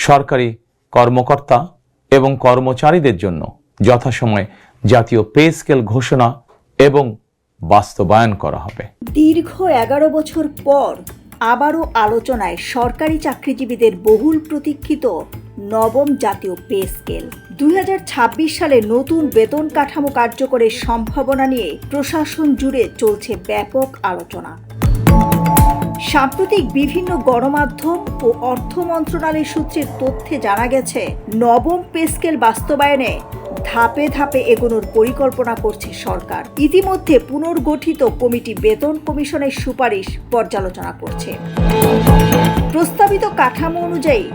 সরকারি কর্মকর্তা এবং কর্মচারীদের জন্য যথাসময়ে জাতীয় পে স্কেল ঘোষণা এবং বাস্তবায়ন করা হবে। দীর্ঘ 11 বছর পর আবারও আলোচনায় সরকারি চাকরিজীবীদের বহুল প্রতীক্ষিত নবম জাতীয় পে স্কেল। 2026 সালে নতুন বেতন কাঠামো কার্যকরের সম্ভাবনা নিয়ে প্রশাসন জুড়ে চলছে ব্যাপক আলোচনা। সাম্প্রতিক বিভিন্ন গণমাধ্যম ও অর্থ মন্ত্রণালয় সূত্রের তথ্যে জানা গেছে, নবম পে স্কেল বাস্তবায়নে ধাপে ধাপে এগোনোর পরিকল্পনা করছে সরকার। ইতিমধ্যে পুনর্গঠিত কমিটি বেতন কমিশনের সুপারিশ পর্যালোচনা করছে। প্রস্তাবিত কাঠামো অনুযায়ী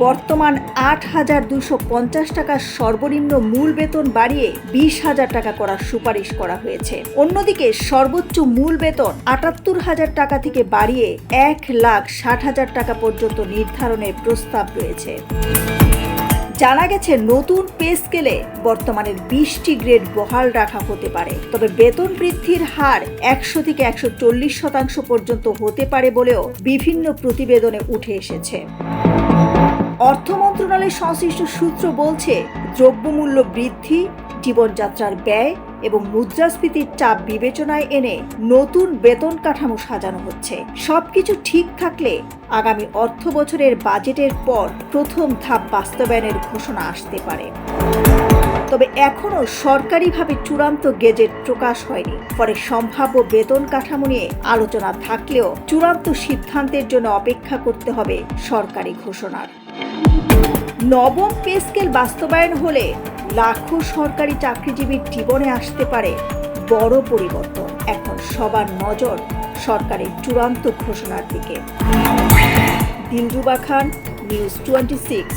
বর্তমান 8,250 টাকার সর্বনিম্ন মূল বেতন বাড়িয়ে 20,000 টাকা করার সুপারিশ করা হয়েছে। অন্যদিকে সর্বোচ্চ মূল বেতন 78,000 টাকা থেকে বাড়িয়ে 1,60,000 টাকা পর্যন্ত নির্ধারণের প্রস্তাব রয়েছে। জানা গেছে, নতুন পে স্কেলে বর্তমানের 20টি গ্রেড বহাল রাখা হতে পারে, তবে বেতন বৃদ্ধির হার 100 থেকে 140% পর্যন্ত হতে পারে বলেও বিভিন্ন প্রতিবেদনে উঠে এসেছে। অর্থ মন্ত্রণালয়ের সংশ্লিষ্ট সূত্র বলছে, দ্রব্যমূল্য বৃদ্ধি, জীবনযাত্রার ব্যয় এবং মুদ্রাস্ফীতির চাপ বিবেচনায় এনে নতুন বেতন কাঠামো সাজানো হচ্ছে। সবকিছু ঠিক থাকলে আগামী অর্থ বছরের বাজেটের পর প্রথম ধাপ বাস্তবায়নের ঘোষণা আসতে পারে। তবে এখনও সরকারিভাবে চূড়ান্ত গেজেট প্রকাশ হয়নি, ফলে সম্ভাব্য বেতন কাঠামো নিয়ে আলোচনা থাকলেও চূড়ান্ত সিদ্ধান্তের জন্য অপেক্ষা করতে হবে সরকারি ঘোষণার। নবম পে স্কেল বাস্তবায়ন হলে লাখো সরকারি চাকরিজীবীর জীবনে আসতে পারে বড় পরিবর্তন। এখন সবার নজর সরকারের চূড়ান্ত ঘোষণার দিকে। দিলরুবা খান, নিউজ 26।